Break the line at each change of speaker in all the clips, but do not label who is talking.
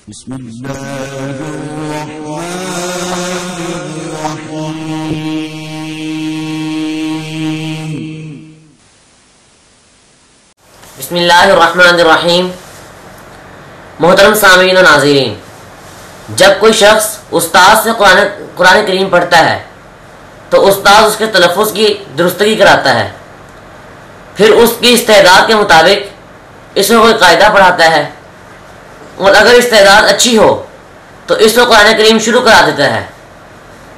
بسم اللہ الرحمن الرحیم
بسم اللہ الرحمن الرحیم۔ محترم سامعین و ناظرین، جب کوئی شخص استاد سے قرآن کریم پڑھتا ہے تو استاد اس کے تلفظ کی درستگی کراتا ہے، پھر اس کی استعداد کے مطابق اس کو کوئی قاعدہ پڑھاتا ہے، اور اگر استعداد اچھی ہو تو اس کو قرآن کریم شروع کرا دیتا ہے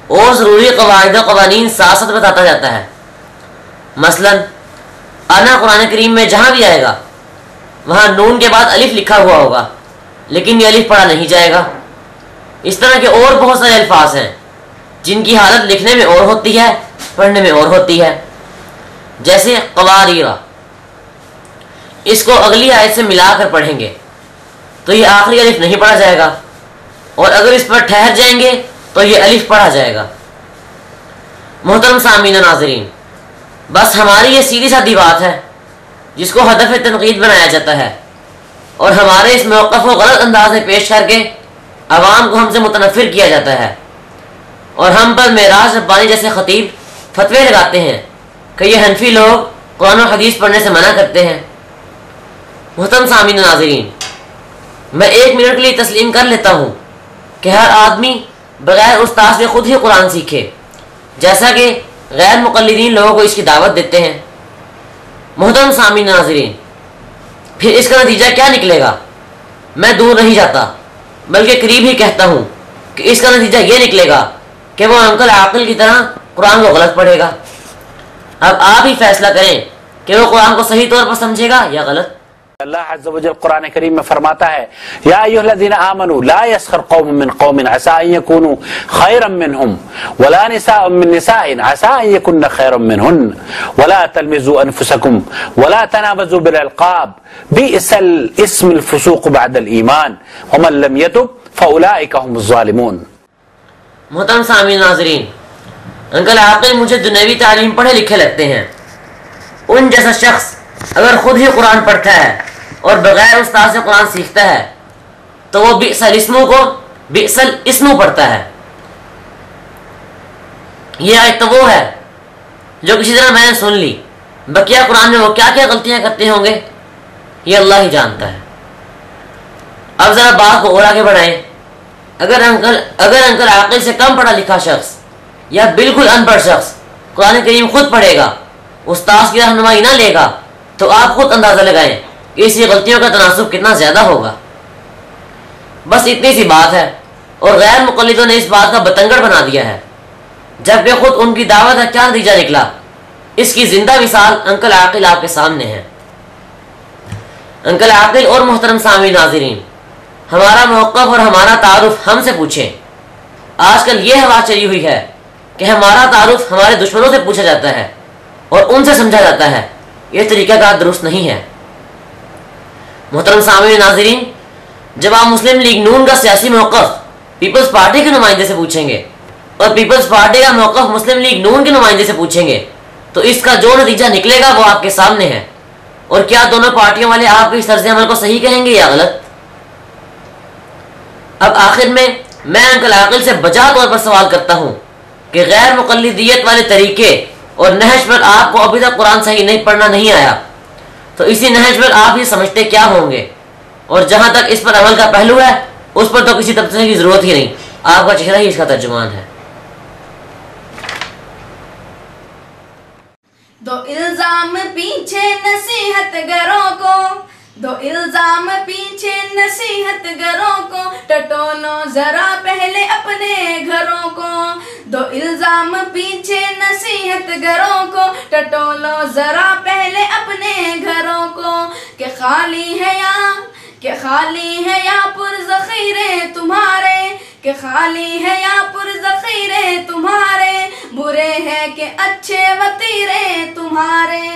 اور ضروری قواعد و قوانین ساتھ ساتھ بتاتا جاتا ہے۔ مثلا انا قرآن کریم میں جہاں بھی آئے گا وہاں نون کے بعد الف لکھا ہوا ہوگا، لیکن یہ الف پڑھا نہیں جائے گا۔ اس طرح کے اور بہت سارے الفاظ ہیں جن کی حالت لکھنے میں اور ہوتی ہے، پڑھنے میں اور ہوتی ہے، جیسے قواریرا، اس کو اگلی آیت سے ملا کر پڑھیں گے تو یہ آخری الف نہیں پڑھا جائے گا، اور اگر اس پر ٹھہر جائیں گے تو یہ الف پڑھا جائے گا۔ محترم سامعین و ناظرین، بس ہماری یہ سیدھی سادھی بات ہے جس کو ہدف تنقید بنایا جاتا ہے، اور ہمارے اس موقف کو غلط انداز میں پیش کر کے عوام کو ہم سے متنفر کیا جاتا ہے، اور ہم پر معراج ربانی جیسے خطیب فتوے لگاتے ہیں کہ یہ حنفی لوگ قرآن و حدیث پڑھنے سے منع کرتے ہیں۔ محترم سامعین و ناظرین، میں 1 منٹ کے لیے تسلیم کر لیتا ہوں کہ ہر آدمی بغیر استاد سے خود ہی قرآن سیکھے، جیسا کہ غیر مقلدین لوگوں کو اس کی دعوت دیتے ہیں۔ محترم سامعین و ناظرین، پھر اس کا نتیجہ کیا نکلے گا؟ میں دور نہیں جاتا بلکہ قریب ہی کہتا ہوں کہ اس کا نتیجہ یہ نکلے گا کہ وہ انکل عاقل کی طرح قرآن کو غلط پڑھے گا۔ اب آپ ہی فیصلہ کریں کہ وہ قرآن کو صحیح طور پر سمجھے گا یا غلط۔
اللہ عز و جل قرآن کریم میں فرماتا ہے، یا ایھا الذین آمنوا لا یسخر قوم من قوم عسى ان یکونوا خیرا منهم ولا نساء من نساء عسى ان یکن خیرا منهن ولا تلمزوا انفسکم ولا تنابزوا بالالقاب بئس الاسم الفسوق بعد الایمان ومن لم یتب فاولئک هم الظالمون۔
محترم سامعین ناظرین، انکل عاقل مجھے دنیوی تعلیم پڑھے لکھے لگتے ہیں۔ ان جیسا شخص اگر خود ہی قرآن پڑھتا ہے اور بغیر استاد سے قرآن سیکھتا ہے تو وہ بئس الاسم پڑھتا ہے۔ یہ آیت تو وہ ہے جو کسی طرح میں نے سن لی، بقیہ قرآن میں وہ کیا کیا غلطیاں کرتے ہوں گے یہ اللہ ہی جانتا ہے۔ اب ذرا بات کو اور آگے بڑھائیں۔ اگر انکل عاقل سے کم پڑھا لکھا شخص یا بالکل ان پڑھ شخص قرآن کریم خود پڑھے گا، استاد کی رہنمائی نہ لے گا، تو آپ خود اندازہ لگائیں کہ اس غلطیوں کا تناسب کتنا زیادہ ہوگا۔ بس اتنی سی بات ہے، اور غیر مقلدوں نے اس بات کا بتنگڑ بنا دیا ہے، جبکہ خود ان کی دعوت کا کیا نتیجہ نکلا اس کی زندہ مثال انکل عاقل آپ کے سامنے ہے۔ انکل عاقل اور محترم سامعین ناظرین، ہمارا موقف اور ہمارا تعارف ہم سے پوچھیں۔ آج کل یہ ہوا چلی ہوئی ہے کہ ہمارا تعارف ہمارے دشمنوں سے پوچھا جاتا ہے اور ان سے سمجھا جاتا ہے، یہ طریقہ کار درست نہیں ہے۔ محترم سامعین ناظرین، جب آپ مسلم لیگ نون کا سیاسی موقف پیپلز پارٹی کے نمائندے سے پوچھیں گے اور پیپلز پارٹی کا موقف مسلم لیگ نون کے نمائندے سے پوچھیں گے تو اس کا جو نتیجہ نکلے گا وہ آپ کے سامنے ہے، اور کیا دونوں پارٹیوں والے آپ کے اس طرز عمل کو صحیح کہیں گے یا غلط؟ اب آخر میں انکل عاقل سے بجا طور پر سوال کرتا ہوں کہ غیر مقلدیت والے طریقے اور نہج پر آپ کو ابھی تک قرآن صحیح نہیں پڑھنا نہیں آیا، تو اسی نہج پر آپ یہ سمجھتے کیا ہوں گے؟ اور جہاں تک اس پر عمل کا پہلو ہے اس پر تو کسی تبصرے کی ضرورت ہی نہیں، آپ کا چہرہ ہی اس کا ترجمان ہے۔
دو الزام پیچھے نصیحت گروں کو، دو الزام پیچھے نصیحت گروں کو، ٹٹولو ذرا پہلے اپنے گھروں کو۔ دو الزام پیچھے نصیحت گروں کو، ٹٹولو ذرا پہلے اپنے گھروں کو، کہ خالی ہے یا پرذخیرے تمہارے، کہ خالی ہے یا پرذخیرے تمہارے، برے ہیں کہ اچھے وتیرے تمہارے۔